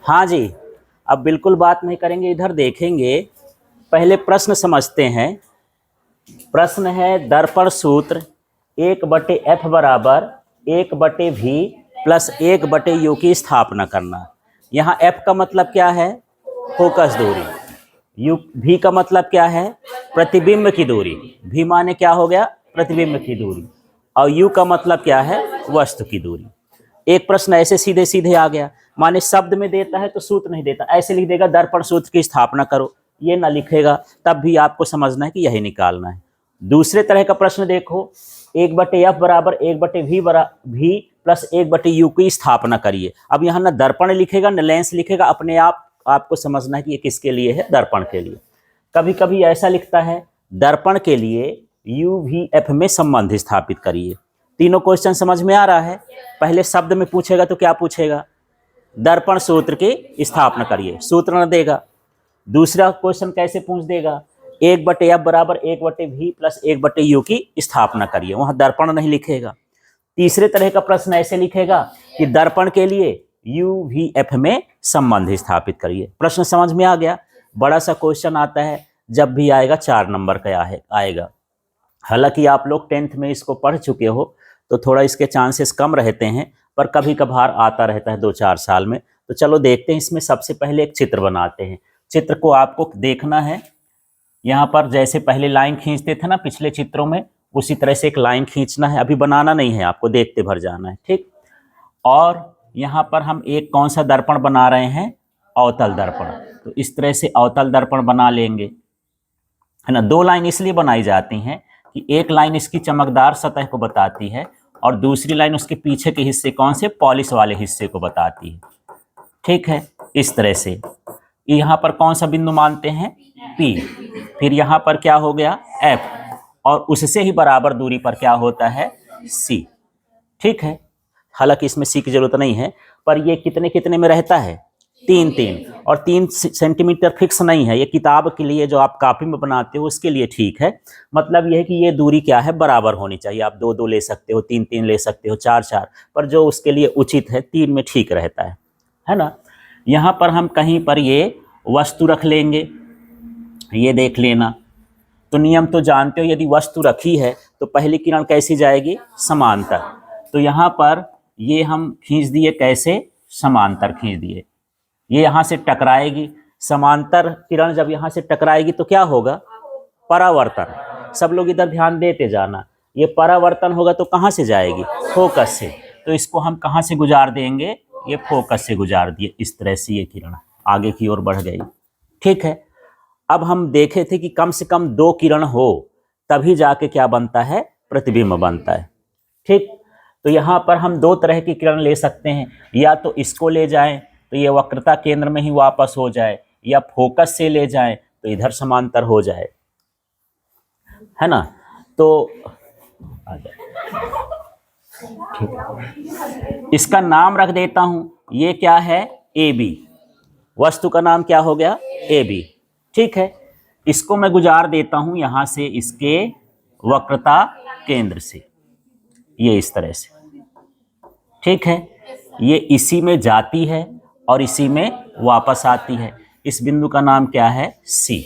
हाँ जी, अब बिल्कुल बात नहीं करेंगे, इधर देखेंगे। पहले प्रश्न समझते हैं। प्रश्न है दर्पण सूत्र 1/f बराबर 1/v प्लस 1/u की स्थापना करना। यहाँ f का मतलब क्या है? फोकस दूरी। u v का मतलब क्या है? प्रतिबिंब की दूरी। v माने क्या हो गया? प्रतिबिंब की दूरी। और u का मतलब क्या है? वस्तु की दूरी। एक प्रश्न ऐसे सीधे सीधे आ गया, माने शब्द में देता है तो सूत्र नहीं देता, ऐसे लिख देगा दर्पण सूत्र की स्थापना करो, ये ना लिखेगा, तब भी आपको समझना है कि यही निकालना है। दूसरे तरह का प्रश्न देखो, 1/f बराबर 1/v v प्लस 1/u की स्थापना करिए। अब यहाँ ना दर्पण लिखेगा न लेंस लिखेगा, अपने आप आपको समझना है कि ये किसके लिए है? दर्पण के लिए। कभी कभी ऐसा लिखता है दर्पण के लिए u v f में संबंध स्थापित करिए। तीनों क्वेश्चन समझ में आ रहा है? पहले शब्द में पूछेगा तो क्या पूछेगा? दर्पण सूत्र की स्थापना करिए, सूत्र न देगा। दूसरा क्वेश्चन कैसे पूछ देगा? 1/f बराबर 1/v प्लस 1/u की स्थापना करिए, वहां दर्पण नहीं लिखेगा। तीसरे तरह का प्रश्न ऐसे लिखेगा कि दर्पण के लिए u v f में संबंध स्थापित करिए। प्रश्न समझ में आ गया? बड़ा सा क्वेश्चन आता है, जब भी आएगा 4 नंबर का आएगा। हालांकि आप लोग 10th में इसको पढ़ चुके हो तो थोड़ा इसके चांसेस कम रहते हैं, पर कभी कभार आता रहता है 2-4 साल में। तो चलो देखते हैं। इसमें सबसे पहले एक चित्र बनाते हैं। चित्र को आपको देखना है, यहाँ पर जैसे पहले लाइन खींचते थे ना पिछले चित्रों में, उसी तरह से एक लाइन खींचना है। अभी बनाना नहीं है, आपको देखते भर जाना है, ठीक। और यहाँ पर हम एक कौन सा दर्पण बना रहे हैं? अवतल दर्पण। तो इस तरह से अवतल दर्पण बना लेंगे, है ना। 2 लाइन इसलिए बनाई जाती हैं कि एक लाइन इसकी चमकदार सतह को बताती है और दूसरी लाइन उसके पीछे के हिस्से कौन से? पॉलिश वाले हिस्से को बताती है, ठीक है। इस तरह से यहाँ पर कौन सा बिंदु मानते हैं? P। फिर यहाँ पर क्या हो गया? F। और उससे ही बराबर दूरी पर क्या होता है? C, ठीक है। हालांकि इसमें C की जरूरत नहीं है, पर ये कितने कितने में रहता है? 3-3। और 3 सेंटीमीटर फिक्स नहीं है, ये किताब के लिए जो आप कॉपी में बनाते हो उसके लिए ठीक है। मतलब यह है कि ये दूरी क्या है? बराबर होनी चाहिए। आप 2-2 ले सकते हो, 3-3 ले सकते हो, 4-4, पर जो उसके लिए उचित है 3 में ठीक रहता है ना। यहाँ पर हम कहीं पर ये वस्तु रख लेंगे, ये देख लेना। तो नियम तो जानते हो, यदि वस्तु रखी है तो पहली किरण कैसी जाएगी? समांतर। तो यहाँ पर ये हम खींच दिए, कैसे? समांतर खींच दिए। ये यहाँ से टकराएगी, समांतर किरण जब यहाँ से टकराएगी तो क्या होगा? परावर्तन। सब लोग इधर ध्यान देते जाना। ये परावर्तन होगा तो कहाँ से जाएगी? फोकस से। तो इसको हम कहाँ से गुजार देंगे? ये फोकस से गुजार दिए। इस तरह से ये किरण आगे की ओर बढ़ गई, ठीक है। अब हम देखे थे कि कम से कम 2 किरण हो तभी जाके क्या बनता है? प्रतिबिंब बनता है, ठीक। तो यहाँ पर हम 2 तरह की किरण ले सकते हैं, या तो इसको ले जाएं तो ये वक्रता केंद्र में ही वापस हो जाए, या फोकस से ले जाएं तो इधर समांतर हो जाए, है ना। तो ठीक है, इसका नाम रख देता हूं, ये क्या है? AB। वस्तु का नाम क्या हो गया? AB, ठीक है। इसको मैं गुजार देता हूं यहां से इसके वक्रता केंद्र से, ये इस तरह से, ठीक है। ये इसी में जाती है और इसी में वापस आती है। इस बिंदु का नाम क्या है? C,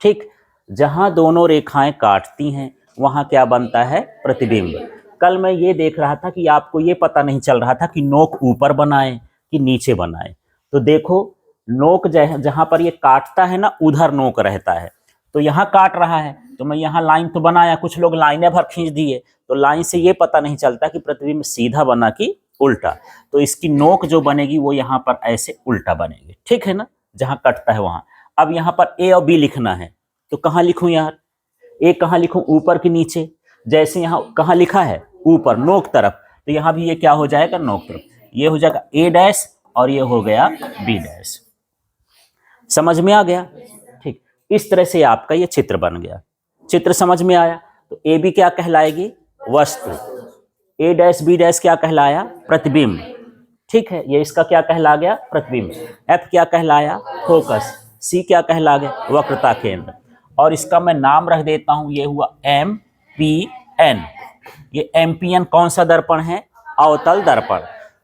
ठीक। जहां दोनों रेखाएं काटती हैं वहां क्या बनता है? प्रतिबिंब। कल मैं ये देख रहा था कि आपको ये पता नहीं चल रहा था कि नोक ऊपर बनाए कि नीचे बनाए। तो देखो, नोक जहां पर ये काटता है ना, उधर नोक रहता है। तो यहाँ काट रहा है तो मैं यहाँ लाइन तो बनाया, कुछ लोग लाइनें भर खींच दिए, तो लाइन से ये पता नहीं चलता कि प्रतिबिंब सीधा बना कि उल्टा। तो इसकी नोक जो बनेगी वो यहाँ पर ऐसे उल्टा बनेगी, ठीक है ना, जहां कटता है वहां। अब यहाँ पर A और B लिखना है तो कहाँ लिखूं यार? A कहाँ लिखूं? ऊपर कि नीचे? जैसे यहाँ कहाँ लिखा है? ऊपर, नोक तरफ। तो यहाँ भी ये क्या हो जाएगा? नोक तरफ। ये हो जाएगा A' और ये हो गया B'। समझ में आ गया? ठीक। इस तरह से आपका ये चित्र बन गया। चित्र समझ में आया? तो AB क्या कहलाएगी? वस्तु। A', B' क्या कहलाया? प्रतिबिंब, ठीक है। ये इसका क्या कहला गया? प्रतिबिंब। F क्या कहलाया? फोकस। C क्या कहला गया? वक्रता केंद्र। और इसका मैं नाम रख देता हूं, ये हुआ MP एन। ये एम्पियन कौन सा दर्पण है? अवतल दर्पण।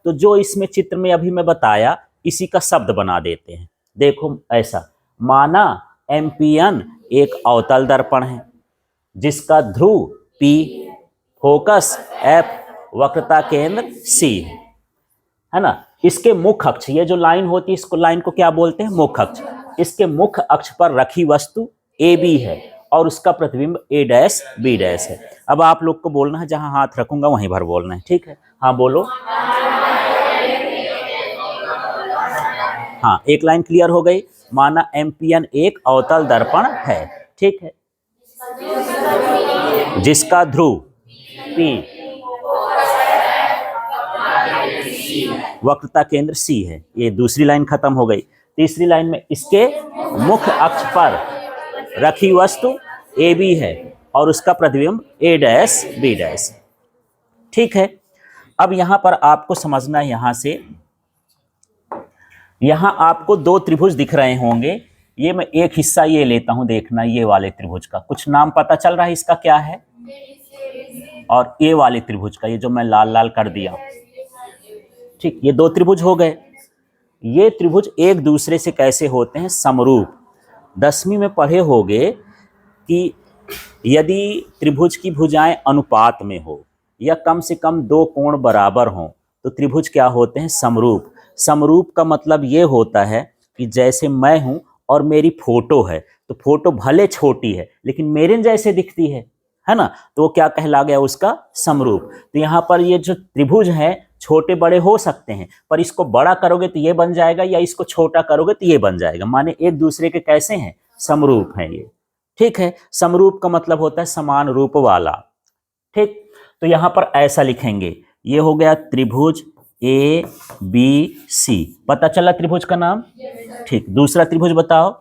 तो जो इसमें चित्र में अभी मैं बताया इसी का शब्द बना देते हैं। देखो ऐसा, माना एम्पियन एक अवतल दर्पण है जिसका ध्रुव P, फोकस F, वक्रता केंद्र C है ना। इसके मुख्य अक्ष, ये जो लाइन होती है इसको, लाइन को क्या बोलते हैं? मुख्य अक्ष। इसके मुख्य अक्ष पर रखी वस्तु AB है और उसका प्रतिबिंब A डैश B डैश है। अब आप लोग को बोलना है, जहां हाथ रखूंगा वहीं भर बोलना है, ठीक है? हाँ बोलो। हाँ, एक लाइन क्लियर हो गई। माना एम्पियन एक अवतल दर्पण है, ठीक है, जिसका ध्रुव P, वक्रता केंद्र C है। ये दूसरी लाइन खत्म हो गई। तीसरी लाइन में इसके मुख्य अक्ष पर रखी वस्तु AB है और उसका प्रतिबिंब A डैश B डैश, ठीक है। अब यहां पर आपको समझना है, यहां आपको दो त्रिभुज दिख रहे होंगे। ये मैं एक हिस्सा ये लेता हूं, देखना ये वाले त्रिभुज का कुछ नाम पता चल रहा है इसका क्या है? और ये वाले त्रिभुज का, ये जो मैं लाल लाल कर दिया, ठीक, ये दो त्रिभुज हो गए। ये त्रिभुज एक दूसरे से कैसे होते हैं? समरूप। 10वीं में पढ़े होंगे कि यदि त्रिभुज की भुजाएं अनुपात में हो या कम से कम दो कोण बराबर हों तो त्रिभुज क्या होते हैं? समरूप। समरूप का मतलब ये होता है कि जैसे मैं हूं और मेरी फोटो है, तो फोटो भले छोटी है लेकिन मेरे जैसे दिखती है ना, तो वो क्या कहला गया? उसका समरूप। तो यहाँ पर ये जो त्रिभुज है छोटे बड़े हो सकते हैं, पर इसको बड़ा करोगे तो ये बन जाएगा या इसको छोटा करोगे तो ये बन जाएगा, माने एक दूसरे के कैसे हैं? समरूप हैं ये, ठीक है। समरूप का मतलब होता है समान रूप वाला, ठीक। तो यहां पर ऐसा लिखेंगे, ये हो गया त्रिभुज ABC। पता चला त्रिभुज का नाम, ठीक। दूसरा त्रिभुज बताओ।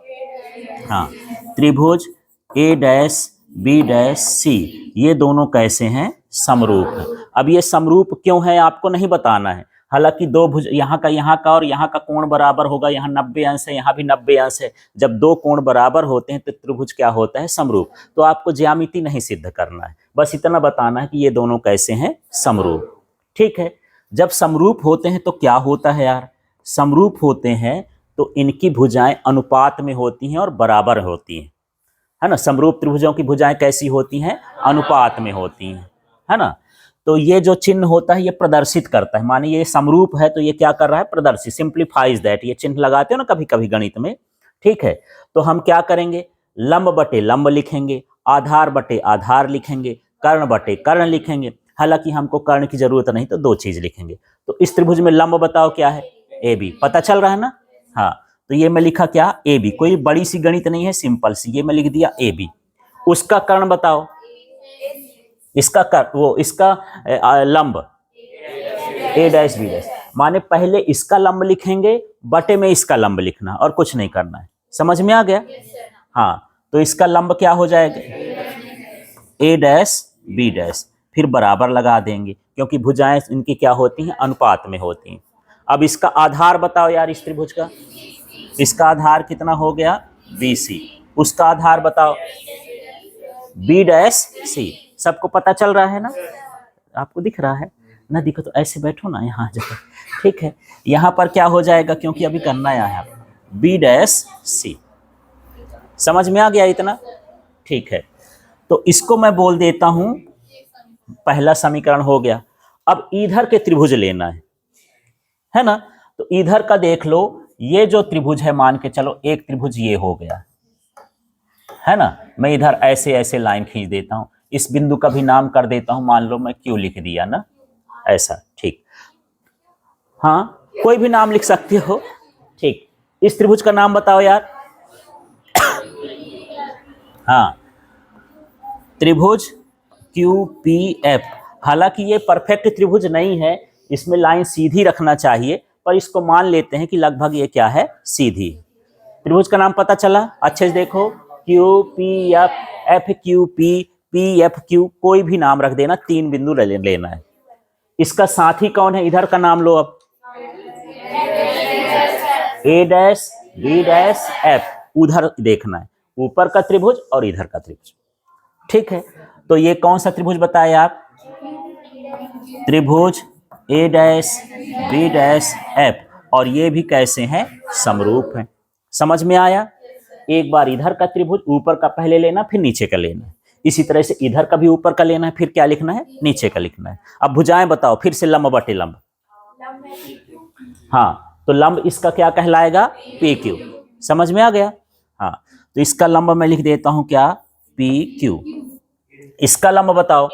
हाँ, त्रिभुज A dash B dash C, ये दोनों कैसे हैं? समरूप है। अब ये समरूप क्यों है आपको नहीं बताना है, हालांकि दो भुज, यहाँ का और यहाँ का कोण बराबर होगा, यहाँ 90 अंश है, यहाँ भी 90 अंश है। जब दो कोण बराबर होते हैं तो त्रिभुज क्या होता है? समरूप। तो आपको ज्यामिति नहीं सिद्ध करना है, बस इतना बताना है कि ये दोनों कैसे हैं? समरूप, ठीक है। जब समरूप होते हैं तो क्या होता है यार? समरूप होते हैं तो इनकी भुजाएं अनुपात में होती हैं और बराबर होती हैं, है ना। समरूप त्रिभुजों की भुजाएं कैसी होती हैं? अनुपात में होती हैं, है ना। तो ये जो चिन्ह होता है ये प्रदर्शित करता है, माने ये समरूप है तो ये क्या कर रहा है? प्रदर्शित, सिंप्लीफाइज दैट। ये चिन्ह लगाते हो ना कभी कभी गणित में, ठीक है। तो हम क्या करेंगे? लंब बटे लंब लिखेंगे, आधार बटे आधार लिखेंगे, कर्ण बटे कर्ण लिखेंगे। हालांकि हमको कर्ण की जरूरत नहीं, तो दो चीज लिखेंगे। तो इस त्रिभुज में लंब बताओ क्या है? AB। पता चल रहा है ना? हाँ, तो ये मैं लिखा क्या? AB। कोई बड़ी सी गणित नहीं है, सिंपल सी, ये मैं लिख दिया AB। उसका कर्ण बताओ, इसका इसका लंब A डैश B डैश, माने पहले इसका लंब लिखेंगे, बटे में इसका लंब लिखना और कुछ नहीं करना है। समझ में आ गया? हाँ, तो इसका लंब क्या हो जाएगा? A डैश B डैश, फिर बराबर लगा देंगे क्योंकि भुजाएं इनकी क्या होती हैं? अनुपात में होती हैं। अब इसका आधार बताओ यार इस त्रिभुज का। इसका आधार कितना हो गया? BC। उसका आधार बताओ? B dash C। सबको पता चल रहा है ना? आपको दिख रहा है ना? दिखो तो ऐसे बैठो ना यहाँ जाकर, ठीक है। यहाँ पर क्या हो जाएगा, क्योंकि अभी करना है B डैश C। समझ में आ गया इतना? ठीक है, तो इसको मैं बोल देता हूं पहला समीकरण हो गया। अब इधर के त्रिभुज लेना है ना। तो इधर का देख लो, ये जो त्रिभुज है मान के चलो एक त्रिभुज ये हो गया, है ना। मैं इधर ऐसे ऐसे लाइन खींच देता हूं, इस बिंदु का भी नाम कर देता हूं, मान लो मैं Q लिख दिया ना, ऐसा, ठीक। हाँ, कोई भी नाम लिख सकते हो, ठीक। इस त्रिभुज का नाम बताओ यार। हाँ, त्रिभुज QPF। हालांकि ये परफेक्ट त्रिभुज नहीं है, इसमें लाइन सीधी रखना चाहिए, पर इसको मान लेते हैं कि लगभग ये क्या है? सीधी। त्रिभुज का नाम पता चला? अच्छे से देखो, QPF, FQP, PFQ, कोई भी नाम रख देना, 3 बिंदु लेना है। इसका साथी कौन है? इधर का नाम लो अब, A dash B dash F। उधर देखना है, ऊपर का त्रिभुज और इधर का त्रिभुज, ठीक है। तो ये कौन सा त्रिभुज बताए आप? त्रिभुज ए डैश बी डैश एफ, और ये भी कैसे हैं? समरूप हैं। समझ में आया? एक बार इधर का त्रिभुज ऊपर का पहले लेना, फिर नीचे का लेना है। इसी तरह से इधर का भी ऊपर का लेना है, फिर क्या लिखना है? नीचे का लिखना है। अब भुजाएं बताओ फिर से, लंब बटे लंब। हाँ, तो लंब इसका क्या कहलाएगा? P Q. समझ में आ गया? हाँ, तो इसका लंब मैं लिख देता हूं क्या? P Q. इसका लंब बताओ?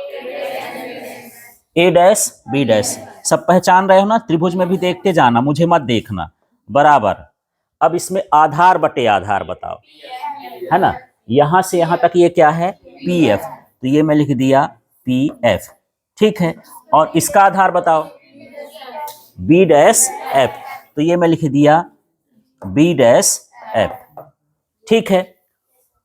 ए डैश बी डैश। सब पहचान रहे हो ना? त्रिभुज में भी देखते जाना, मुझे मत देखना। बराबर। अब इसमें आधार बटे आधार बताओ, है ना? यहां से यहां तक ये क्या है? पी एफ, तो ये मैं लिख दिया पी एफ। ठीक है, और इसका आधार बताओ? बी डैश एफ, तो ये मैं लिख दिया बी डैश एफ। ठीक है,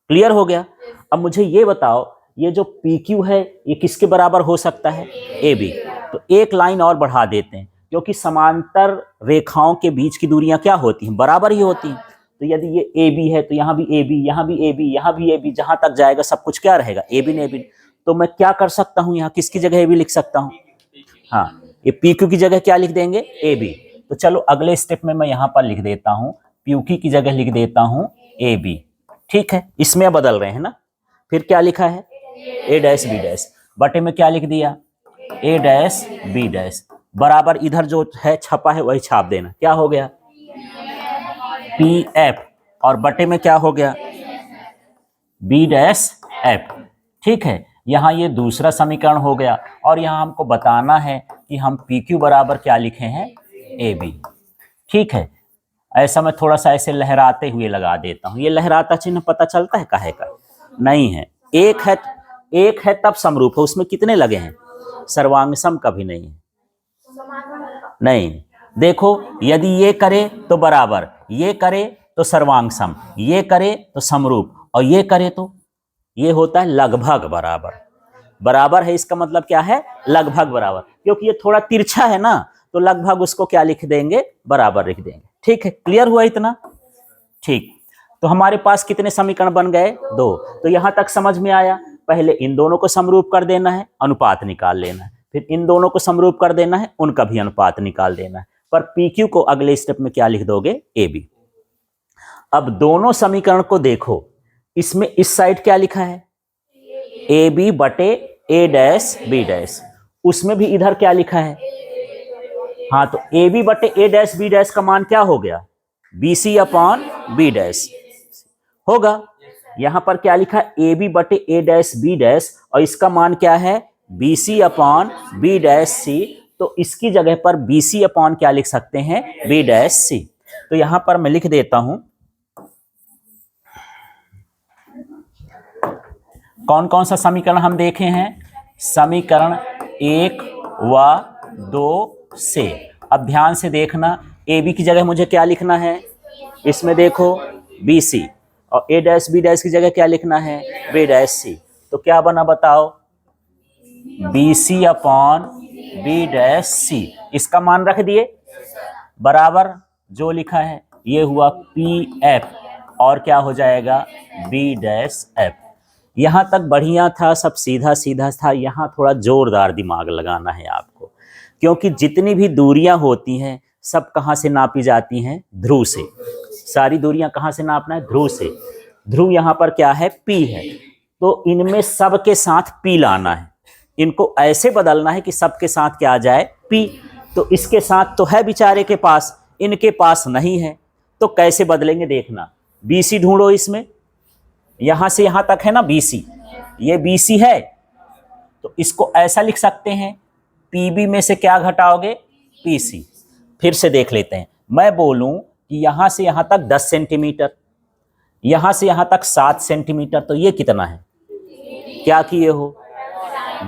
क्लियर हो गया? अब मुझे ये बताओ, ये जो पी क्यू है ये किसके बराबर हो सकता है? A B. तो एक लाइन और बढ़ा देते हैं, क्योंकि समांतर रेखाओं के बीच की दूरियां क्या होती हैं? बराबर ही होती हैं। तो यदि ये ए बी है तो यहाँ भी ए बी, यहाँ भी ए बी, यहाँ भी ए बी, जहां तक जाएगा सब कुछ क्या रहेगा? ए बी ने ए बी। तो मैं क्या कर सकता हूँ? यहाँ किसकी जगह ए बी लिख सकता हूँ? हाँ, ये पी क्यू की जगह क्या लिख देंगे? A B. तो चलो अगले स्टेप में मैं यहाँ पर लिख देता हूँ, पी क्यू की जगह लिख देता हूँ ए बी। ठीक है, इसमें बदल रहे हैं ना? फिर क्या लिखा है? ए डैश बी डैश, बटे में क्या लिख दिया? ए डैश बी डैश, बराबर इधर जो है छपा है वही छाप देना। क्या हो गया? पी एफ, और बटे में क्या हो गया? B dash F. ठीक है, यहाँ ये दूसरा समीकरण हो गया, और यहाँ हमको बताना है कि हम पी क्यू बराबर क्या लिखे हैं? A B. ठीक है, ऐसा मैं थोड़ा सा ऐसे लहराते हुए लगा देता हूँ। ये लहराता चिन्ह पता चलता है काहे का? नहीं है। एक है तब समरूप है, उसमें कितने लगे हैं? सर्वांग सम कभी नहीं है। नहीं, देखो, यदि ये करे तो बराबर, ये करे तो सर्वांग सम, ये करे तो समरूप, और ये करे तो ये होता है लगभग बराबर। बराबर है इसका मतलब क्या है? लगभग बराबर। क्योंकि ये थोड़ा तिरछा है ना, तो लगभग उसको क्या लिख देंगे? बराबर लिख देंगे। ठीक है, क्लियर हुआ इतना? ठीक, तो हमारे पास कितने समीकरण बन गए? 2। तो यहां तक समझ में आया? पहले इन दोनों को समरूप कर देना है, अनुपात निकाल लेना है, फिर इन दोनों को समरूप कर देना है, उनका भी अनुपात निकाल देना है। पर पी क्यू को अगले स्टेप में क्या लिख दोगे? A B. अब दोनों समीकरण को देखो, इसमें इस साइड क्या लिखा है? ए बी बटे ए डैश बी डैश। उसमें भी इधर क्या लिखा है? हाँ, तो ए बी बटे ए डैश बी डैश का मान क्या हो गया? B C upon B dash होगा। यहां पर क्या लिखा? ए बी बटे ए डैश बी डैश, और इसका मान क्या है? B C upon B dash C. तो इसकी जगह पर बी सी अपॉन क्या लिख सकते हैं? B dash C. तो यहां पर मैं लिख देता हूं, कौन कौन सा समीकरण हम देखे हैं? समीकरण 1 व 2 से। अब ध्यान से देखना, ए बी की जगह मुझे क्या लिखना है? इसमें देखो बी सी, और ए डैश बी डैश की जगह क्या लिखना है? B dash C. तो क्या बना बताओ? B C upon B dash C. इसका मान रख दिए, बराबर जो लिखा है ये हुआ पी एफ, और क्या हो जाएगा? B dash F. यहां तक बढ़िया था, सब सीधा सीधा था। यहां थोड़ा जोरदार दिमाग लगाना है आपको, क्योंकि जितनी भी दूरियां होती हैं सब कहां से नापी जाती हैं? ध्रुव से। सारी दूरियां कहां से नापना है? ध्रुव से। ध्रुव यहां पर क्या है? पी है। तो इनमें सब के साथ पी लाना है, इनको ऐसे बदलना है कि सबके साथ क्या आ जाए? पी। तो इसके साथ तो है बेचारे के पास, इनके पास नहीं है, तो कैसे बदलेंगे देखना। बी सी ढूंढो, इसमें यहां से यहां तक है ना बी सी, ये बी सी है, तो इसको ऐसा लिख सकते हैं, पी बी में से क्या घटाओगे? P C. फिर से देख लेते हैं, मैं बोलूं कि यहां से यहां तक 10 सेंटीमीटर, यहां से यहां तक 7 सेंटीमीटर, तो ये कितना है? क्या किए हो?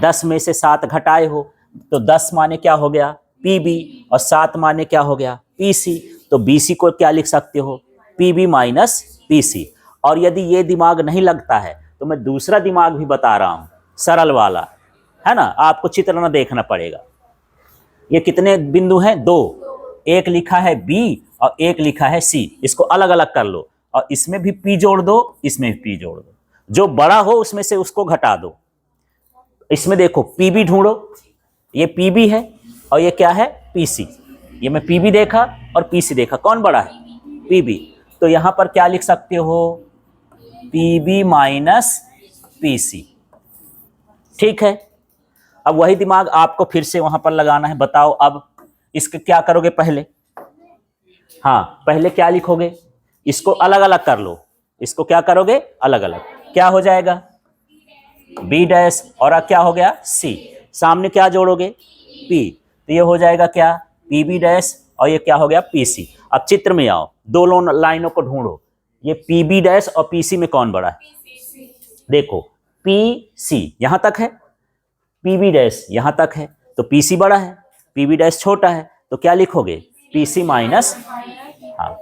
10 में से 7 घटाए हो, तो 10 माने क्या हो गया? पी बी, और 7 माने क्या हो गया? P C. तो बी सी को क्या लिख सकते हो? P B minus P C. और यदि ये दिमाग नहीं लगता है तो मैं दूसरा दिमाग भी बता रहा हूं, सरल वाला, है ना? आपको चित्र न देखना पड़ेगा। ये कितने बिंदु हैं? 2। एक लिखा है बी और एक लिखा है सी। इसको अलग अलग कर लो, और इसमें भी पी जोड़ दो, इसमें भी पी जोड़ दो। जो बड़ा हो उसमें से उसको घटा दो। इसमें देखो पीबी ढूंढो, ये पीबी है और ये क्या है, पीसी। ये मैं पीबी देखा और पीसी देखा, कौन बड़ा है, पीबी। तो यहां पर क्या लिख सकते हो, पीबी माइनस पीसी। ठीक है, अब वही दिमाग आपको फिर से वहां पर लगाना है। बताओ अब इसके क्या करोगे पहले, हाँ पहले क्या लिखोगे, इसको अलग अलग कर लो। इसको क्या करोगे, अलग अलग, क्या हो जाएगा, बी डैश और अब क्या हो गया, सी। सामने क्या जोड़ोगे, पी, तो ये हो जाएगा क्या, पी बी डैश और ये क्या हो गया, पी सी। अब चित्र में आओ, दोनों लाइनों को ढूंढो, ये पी बी डैश और पी सी में कौन बड़ा है, देखो पी सी यहां तक है, पी बी डैश यहां तक है, तो पी सी बड़ा है, पी बी डैश छोटा है, तो क्या लिखोगे, पी सी माइनस, हाँ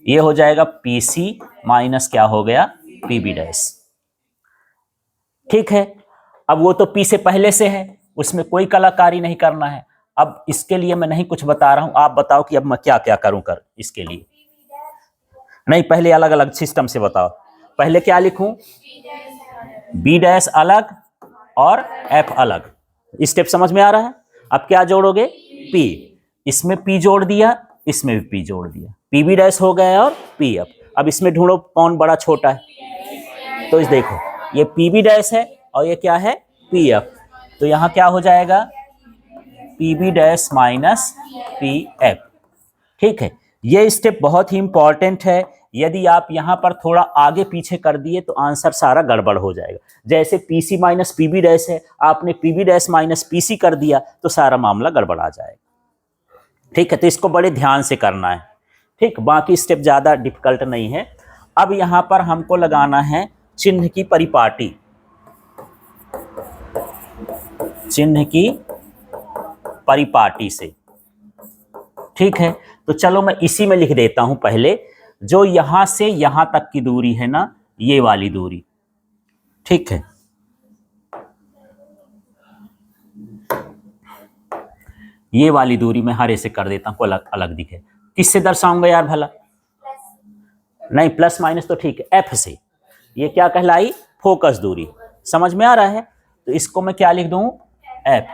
ये हो जाएगा पी सी माइनस क्या हो गया, पी बी डैश। ठीक है, अब वो तो पी से पहले से है, उसमें कोई कलाकारी नहीं करना है। अब इसके लिए मैं नहीं कुछ बता रहा हूं, आप बताओ कि अब मैं क्या क्या करूं कर इसके लिए। नहीं पहले अलग अलग सिस्टम से बताओ, पहले क्या लिखूं, बी डैश अलग और एफ अलग, स्टेप समझ में आ रहा है। अब क्या जोड़ोगे, पी, इसमें पी जोड़ दिया, इसमें भी पी जोड़ दिया, पी बी डैश हो गया और पी एफ। अब इसमें ढूंढो कौन बड़ा छोटा है, तो इस देखो ये पी बी डैश है और ये क्या है, पी एफ, तो यहां क्या हो जाएगा, P B dash minus P F. ठीक है, ये स्टेप बहुत ही इंपॉर्टेंट है, यदि आप यहां पर थोड़ा आगे पीछे कर दिए तो आंसर सारा गड़बड़ हो जाएगा। जैसे पीसी माइनस पीबी डैश है, आपने पीबी डैश माइनस पीसी कर दिया तो सारा मामला गड़बड़ा जाएगा। ठीक है, तो इसको बड़े ध्यान से करना है। ठीक, बाकी स्टेप ज्यादा डिफिकल्ट नहीं है। अब यहां पर हमको लगाना है चिन्ह की परिपाटी, चिन्ह की परिपाटी से। ठीक है, तो चलो मैं इसी में लिख देता हूं पहले, जो यहां से यहां तक की दूरी है ना, ये वाली दूरी। ठीक है, ये वाली दूरी मैं हरे से कर देता हूं, अलग अलग दिखे। किससे दर्शाऊंगा यार भला, नहीं प्लस माइनस तो ठीक है, एफ से। ये क्या कहलाई, फोकस दूरी, समझ में आ रहा है। तो इसको मैं क्या लिख दूं, एफ।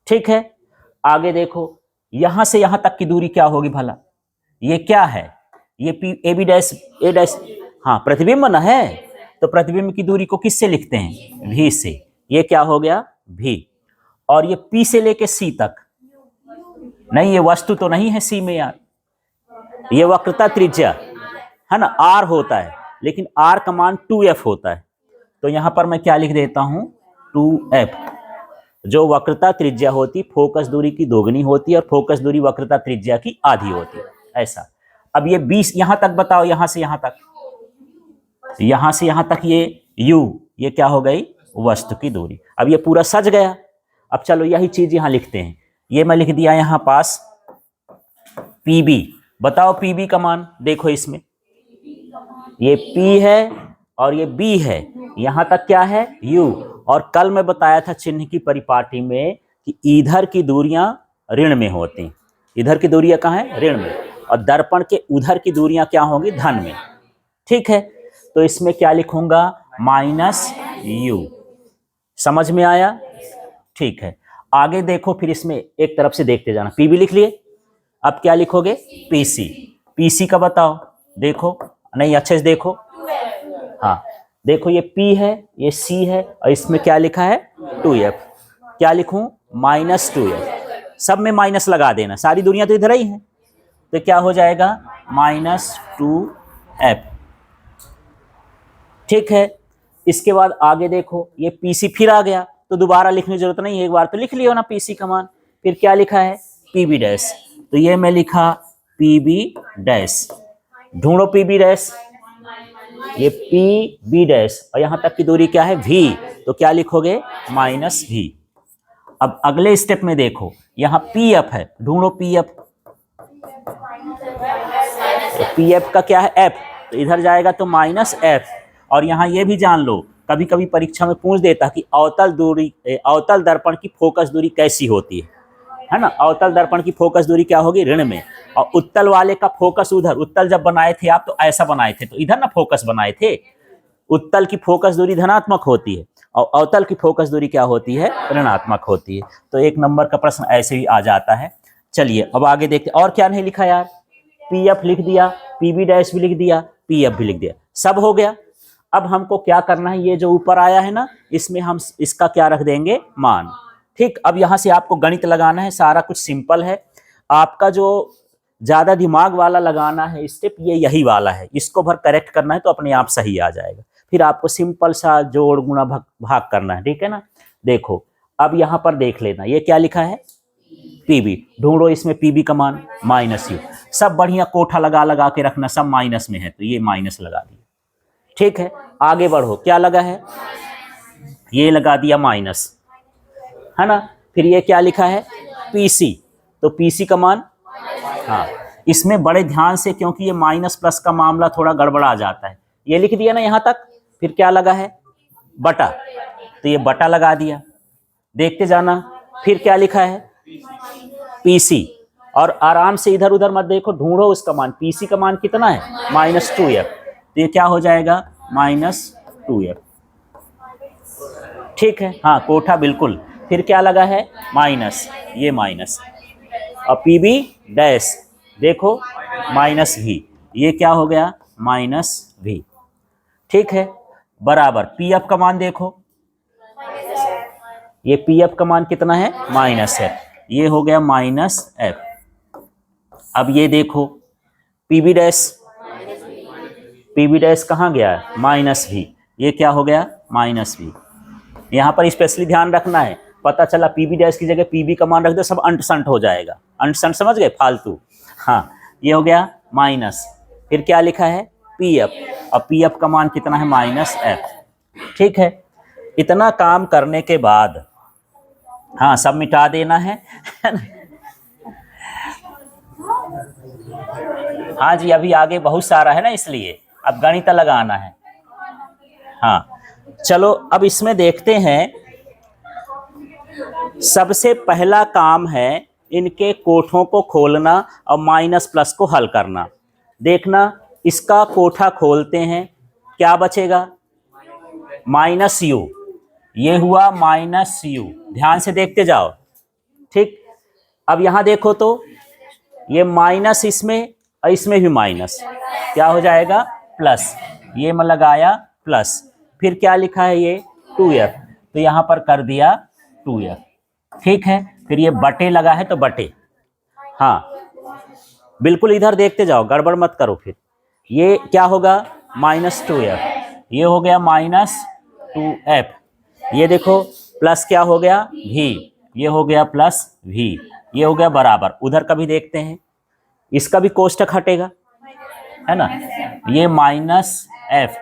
ठीक है, आगे देखो यहां से यहां तक की दूरी क्या होगी भला, ये क्या है, ये P A B dash A dash, हाँ प्रतिबिंब ना है, तो प्रतिबिंब की दूरी को किससे लिखते हैं, भी से। ये क्या हो गया, भी। और ये पी से लेके सी तक, नहीं ये वस्तु तो नहीं है सी में यार, ये वक्रता त्रिज्या है ना, आर होता है, लेकिन आर का मान 2f होता है। तो यहां पर मैं क्या लिख देता हूं, 2f। जो वक्रता त्रिज्या होती, फोकस दूरी की दोगुनी होती है और फोकस दूरी वक्रता त्रिज्या की आधी होती है, ऐसा। अब ये 20 यहां तक बताओ, यहां से यहां तक, यहां से यहां तक ये u, ये क्या हो गई, वस्तु की दूरी। अब ये पूरा सज गया। अब चलो यही चीज यहां लिखते हैं, ये मैं लिख दिया यहां पास pb। बताओ pb का मान, देखो इसमें ये p है और ये b है, यहां तक क्या है, u। और कल मैं बताया था चिन्ह की परिपाटी में कि इधर की दूरियां ऋण में होती, इधर की दूरियां कहां है, ऋण में, और दर्पण के उधर की दूरियां क्या होंगी, धन में। ठीक है, तो इसमें क्या लिखूंगा, माइनस u। समझ में आया। ठीक है, आगे देखो, फिर इसमें एक तरफ से देखते जाना। पीबी लिख लिए, अब क्या लिखोगे, पीसी। पीसी का बताओ, देखो नहीं अच्छे से देखो, हाँ देखो ये P है, ये C है और इसमें क्या लिखा है, 2f। क्या लिखूं, माइनस 2f। सब में माइनस लगा देना, सारी दुनिया तो इधर ही है, तो क्या हो जाएगा, माइनस 2f। ठीक है, इसके बाद आगे देखो ये PC फिर आ गया, तो दोबारा लिखने की जरूरत नहीं है, एक बार तो लिख लियो ना PC का मान। फिर क्या लिखा है, PB डैश, तो ये मैं लिखा PB डैश। ढूंढो PB डैश, ये PB डैश और यहां तक की दूरी क्या है, V, तो क्या लिखोगे, माइनस V। अब अगले स्टेप में देखो, यहां PF है, ढूंढो PF। तो PF का क्या है, F, तो इधर जाएगा तो माइनस F। और यहां ये भी जान लो, कभी कभी परीक्षा में पूछ देता कि अवतल दर्पण की फोकस दूरी कैसी होती है ना। अवतल दर्पण की फोकस दूरी क्या होगी, ऋण में, और उत्तल वाले का फोकस उधर। उत्तल जब बनाए थे आप तो ऐसा बनाए थे, तो इधर ना फोकस बनाए थे। उत्तल की फोकस दूरी धनात्मक होती है और अवतल की फोकस दूरी क्या होती है, ऋणात्मक होती है। तो 1 नंबर का प्रश्न ऐसे ही आ जाता है। चलिए अब आगे देखते, और क्या नहीं लिखा यार, पी एफ लिख दिया, पी बी डैश भी लिख दिया, पी एफ भी लिख दिया, सब हो गया। अब हमको क्या करना है, ये जो ऊपर आया है ना, इसमें हम इसका क्या रख देंगे, मान। ठीक, अब यहां से आपको गणित लगाना है, सारा कुछ सिंपल है। आपका जो ज्यादा दिमाग वाला लगाना है स्टेप, ये यही वाला है, इसको भर करेक्ट करना है तो अपने आप सही आ जाएगा। फिर आपको सिंपल सा जोड़ गुणा भाग करना है, ठीक है ना। देखो अब यहां पर देख लेना, ये क्या लिखा है, पीबी, ढूंढो इसमें पीबी का मान माइनस यू। सब बढ़िया कोठा लगा लगा के रखना, सब माइनस में है तो ये माइनस लगा दिया। ठीक है, आगे बढ़ो, क्या लगा है, ये लगा दिया माइनस, है ना। फिर ये क्या लिखा है, पीसी, तो पीसी का मान, हाँ इसमें बड़े ध्यान से, क्योंकि ये माइनस प्लस का मामला थोड़ा गड़बड़ा जाता है। ये लिख दिया ना यहां तक। फिर क्या लगा है, बटा, तो ये बटा लगा दिया, देखते जाना। फिर क्या लिखा है, पीसी, और आराम से इधर उधर मत देखो, ढूंढो उसका मान। पीसी का मान कितना है, -2f, तो ये क्या हो जाएगा, -2f। ठीक है, हाँ कोठा बिल्कुल। फिर क्या लगा है, माइनस, ये माइनस, और पीबी डैश देखो -v, ये क्या हो गया, -v। ठीक है, बराबर पीएफ का मान देखो, ये पीएफ का मान कितना है, -f, ये हो गया -f। अब ये देखो पीबी डैश, पीबी डैश कहाँ गया है, -v, ये क्या हो गया, -v। यहाँ पर स्पेशली ध्यान रखना है, पता चला पीबी डैश की जगह पीबी का मान रख दो, सब अंट संट हो जाएगा, अंट संट समझ गए, फालतू। हाँ ये हो गया माइनस, फिर क्या लिखा है, पीएफ, और पीएफ का मान कितना है, -f। ठीक है, इतना काम करने के बाद, हाँ सब मिटा देना है हाँ जी, अभी आगे बहुत सारा है ना, इसलिए अब गणित लगाना है। हाँ चलो अब इसमें देखते हैं, सबसे पहला काम है इनके कोठों को खोलना और माइनस प्लस को हल करना। देखना इसका कोठा खोलते हैं, क्या बचेगा, -u, ये हुआ -u, ध्यान से देखते जाओ। ठीक, अब यहां देखो तो ये माइनस इसमें और इसमें भी माइनस, क्या हो जाएगा, प्लस, ये मैं लगाया प्लस। फिर क्या लिखा है, ये 2f, तो यहां पर कर दिया 2f। ठीक है, फिर ये बटे लगा है तो बटे, हाँ बिल्कुल इधर देखते जाओ, गड़बड़ मत करो। फिर ये क्या होगा, -2f, ये हो गया -2f, ये देखो प्लस क्या हो गया, v, ये हो गया +v, ये हो गया बराबर। उधर का भी देखते हैं, इसका भी कोष्टक हटेगा, है ना, ये -f,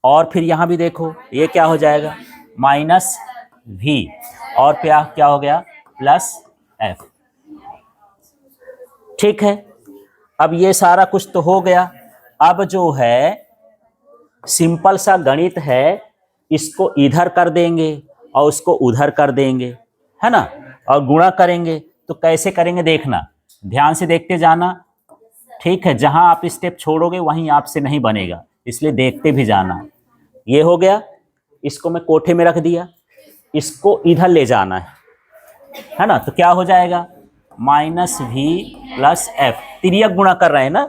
और फिर यहां भी देखो ये क्या हो जाएगा, -v, और क्या हो गया, +f। ठीक है, अब ये सारा कुछ तो हो गया। अब जो है सिंपल सा गणित है, इसको इधर कर देंगे और उसको उधर कर देंगे, है ना, और गुणा करेंगे। तो कैसे करेंगे देखना, ध्यान से देखते जाना। ठीक है, जहां आप स्टेप छोड़ोगे वहीं आपसे नहीं बनेगा, इसलिए देखते भी जाना। ये हो गया, इसको मैं कोठे में रख दिया, इसको इधर ले जाना है ना, तो क्या हो जाएगा, -v + f, तिर्यक गुणा कर रहे हैं ना,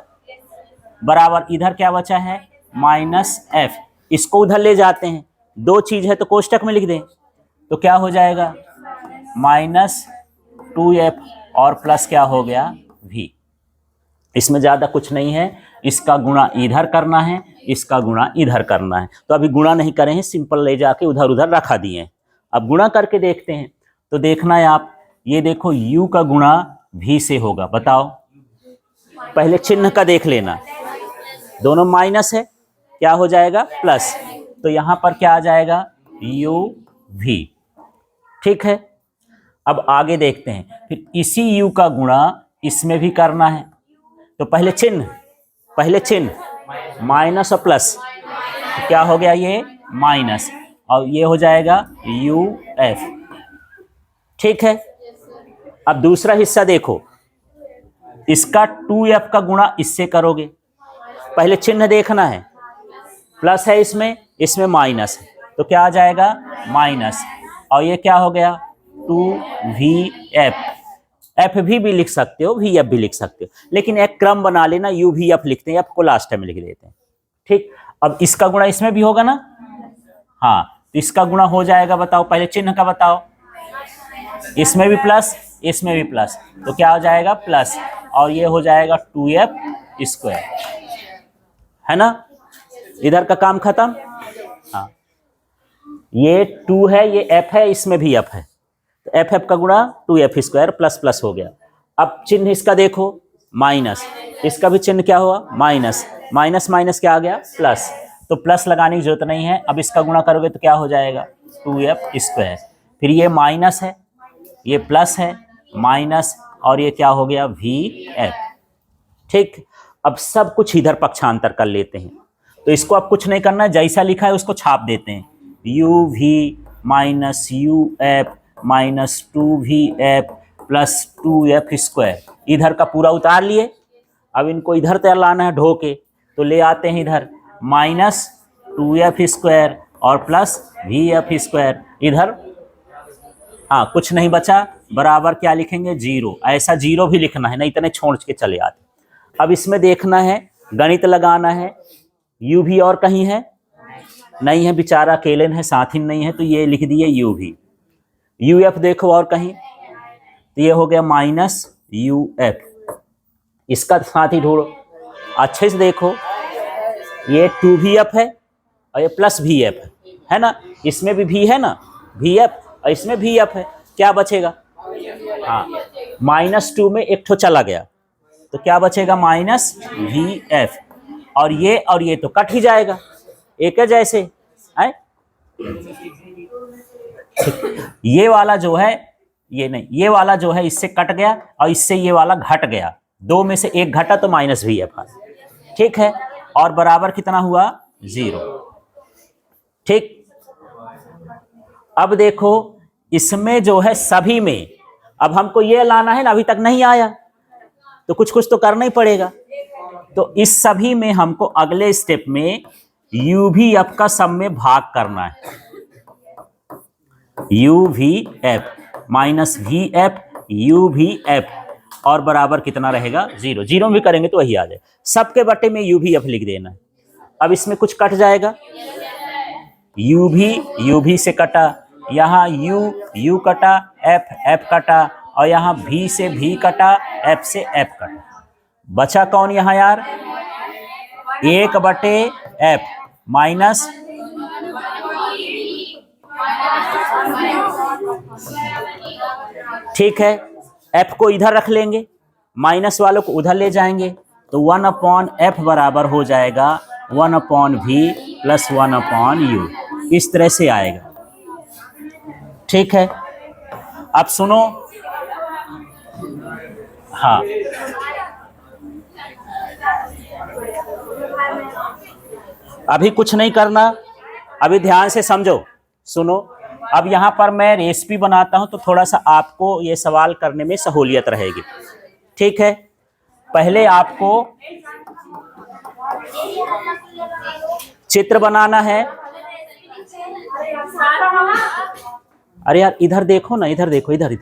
बराबर इधर क्या बचा है, -f, इसको उधर ले जाते हैं, दो चीज है तो कोष्टक में लिख दें, तो क्या हो जाएगा, -2f और प्लस क्या हो गया, v। इसमें ज्यादा कुछ नहीं है, इसका गुणा इधर करना है, इसका गुणा इधर करना है। तो अभी गुणा नहीं करे हैं, सिंपल ले जाके उधर उधर रखा दिए। अब गुणा करके देखते हैं, तो देखना है आप, ये देखो u का गुणा v से होगा, बताओ, पहले चिन्ह का देख लेना, दोनों माइनस है, क्या हो जाएगा, प्लस, तो यहां पर क्या आ जाएगा, uv। ठीक है, अब आगे देखते हैं, फिर इसी u का गुणा इसमें भी करना है, तो पहले चिन्ह माइनस और प्लस, तो क्या हो गया, ये माइनस, और ये हो जाएगा uf। ठीक है, अब दूसरा हिस्सा देखो, इसका 2f का गुणा इससे करोगे, पहले चिन्ह देखना है, प्लस है इसमें माइनस है, तो क्या आ जाएगा माइनस, और ये क्या हो गया 2VF। एफ भी लिख सकते हो, VF भी लिख सकते हो, लेकिन एक क्रम बना लेना, UVF लिखते हैं, F को लास्ट टाइम लिख देते हैं। ठीक, अब इसका गुणा इसमें भी होगा ना, हाँ, तो इसका गुणा हो जाएगा, बताओ पहले चिन्ह का बताओ, इसमें भी प्लस इसमें भी प्लस, तो क्या हो जाएगा प्लस, और ये हो जाएगा 2F², है ना, इधर का काम खत्म। हाँ, ये 2 है, ये F है, इसमें भी F है, तो FF का गुणा 2F² प्लस प्लस हो गया। अब चिन्ह इसका देखो माइनस, इसका भी चिन्ह क्या हुआ माइनस, माइनस माइनस क्या आ गया प्लस, तो प्लस लगाने की जरूरत नहीं है। अब इसका गुणा करोगे तो क्या हो जाएगा 2F², फिर ये माइनस है, ये प्लस है, माइनस, और ये क्या हो गया VF। ठीक, अब सब कुछ इधर पक्षांतर कर लेते हैं, तो इसको अब कुछ नहीं करना है, जैसा लिखा है उसको छाप देते हैं, UV minus UF minus 2VF plus 2F², इधर का पूरा उतार लिए। अब इनको इधर तक लाना है ढो के, तो ले आते हैं इधर माइनस 2F² और प्लस VF², इधर हाँ कुछ नहीं बचा, बराबर क्या लिखेंगे 0, ऐसा 0 भी लिखना है, नहीं इतने छोड़ के चले आते। अब इसमें देखना है, गणित लगाना है, UV और कहीं है नहीं है, बेचारा अकेले है, साथी नहीं है, तो ये लिख दिए UV। UF देखो और कहीं, तो ये हो गया माइनस UF, इसका साथी ढूंढो, अच्छे से देखो, ये 2VF है और ये प्लस VF है ना, इसमें भी V है ना VF, और इसमें VF है, क्या बचेगा, हाँ -2 में एक ठो चला गया, तो क्या बचेगा माइनस VF, और ये तो कट ही जाएगा, एक है जैसे है, ये वाला जो है, ये नहीं, ये वाला जो है इससे कट गया और इससे ये वाला घट गया, दो में से एक घटा तो माइनस VF, ठीक है, और बराबर कितना हुआ 0। ठीक, अब देखो इसमें जो है सभी में, अब हमको ये लाना है ना, अभी तक नहीं आया, तो कुछ कुछ तो करना ही पड़ेगा, तो इस सभी में हमको अगले स्टेप में UVF का सब में भाग करना है, UVF माइनस VF UVF, और बराबर कितना रहेगा 0, 0 भी करेंगे तो वही आ जाए, सबके बटे में UVF लिख देना है। अब इसमें कुछ कट जाएगा, UV से कटा, यहाँ U कटा, F कटा, और यहाँ V से V कटा, F से F कटा, बचा कौन यहाँ यार 1/F माइनस, ठीक है, F को इधर रख लेंगे, माइनस वालों को उधर ले जाएंगे, तो 1/F बराबर हो जाएगा 1/V प्लस 1/U, इस तरह से आएगा। ठीक है, अब सुनो, हाँ अभी कुछ नहीं करना, अभी ध्यान से समझो, सुनो, अब यहाँ पर मैं रेसिपी बनाता हूँ, तो थोड़ा सा आपको ये सवाल करने में सहूलियत रहेगी। ठीक है, पहले आपको चित्र बनाना है, अरे यार इधर देखो ना, इधर देखो, इधर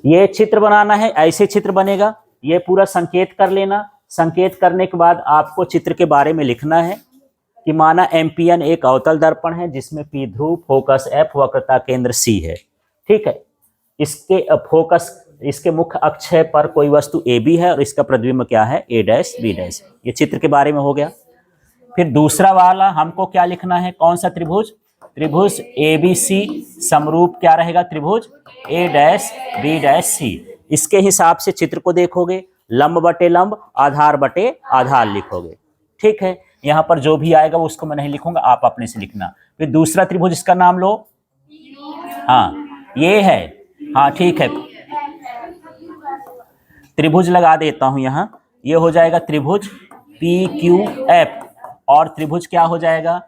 ये चित्र बनाना है, ऐसे चित्र बनेगा, ये पूरा संकेत कर लेना। संकेत करने के बाद आपको चित्र के बारे में लिखना है कि माना एम्पियन एक अवतल दर्पण है जिसमें P ध्रुव, फोकस F, वक्रता केंद्र C है। ठीक है, इसके फोकस, इसके मुख्य अक्ष पर कोई वस्तु AB है और इसका प्रतिबिंब क्या है A डैश B डैश, ये चित्र के बारे में हो गया। फिर दूसरा वाला हमको क्या लिखना है, कौन सा त्रिभुज, त्रिभुज ABC समरूप क्या रहेगा, त्रिभुज A dash B dash C। इसके हिसाब से चित्र को देखोगे, लंब बटे लंब, आधार बटे आधार लिखोगे। ठीक है, यहाँ पर जो भी आएगा वो उसको मैं नहीं लिखूंगा, आप अपने से लिखना। फिर दूसरा त्रिभुज, इसका नाम लो, हाँ ये है, हाँ ठीक है, त्रिभुज लगा देता हूं यहाँ, ये हो जाएगा त्रिभुज PQF, और त्रिभुज क्या हो जाएगा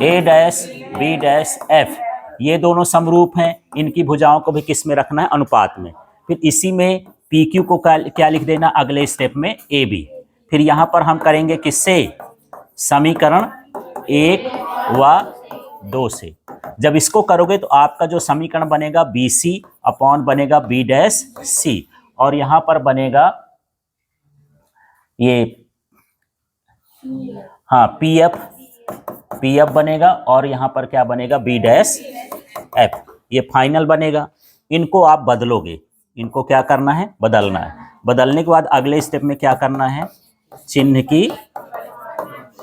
A dash B dash F, ये दोनों समरूप हैं, इनकी भुजाओं को भी किस में रखना है, अनुपात में। फिर इसी में PQ को क्या लिख देना अगले स्टेप में AB। फिर यहाँ पर हम करेंगे किससे, समीकरण 1 व 2 से। जब इसको करोगे तो आपका जो समीकरण बनेगा BC अपॉन बनेगा B डैश C, और यहां पर बनेगा ये हाँ PF बनेगा, और यहां पर क्या बनेगा B डैश F, ये फाइनल बनेगा। इनको आप बदलोगे, इनको क्या करना है, बदलना है। बदलने के बाद अगले स्टेप में क्या करना है, चिन्ह की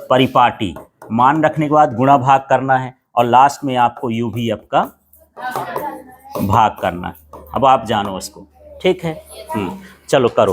परिपाटी मान रखने के बाद गुणा भाग करना है, और लास्ट में आपको UVF का भाग करना है। अब आप जानो इसको, ठीक है। चलो करो।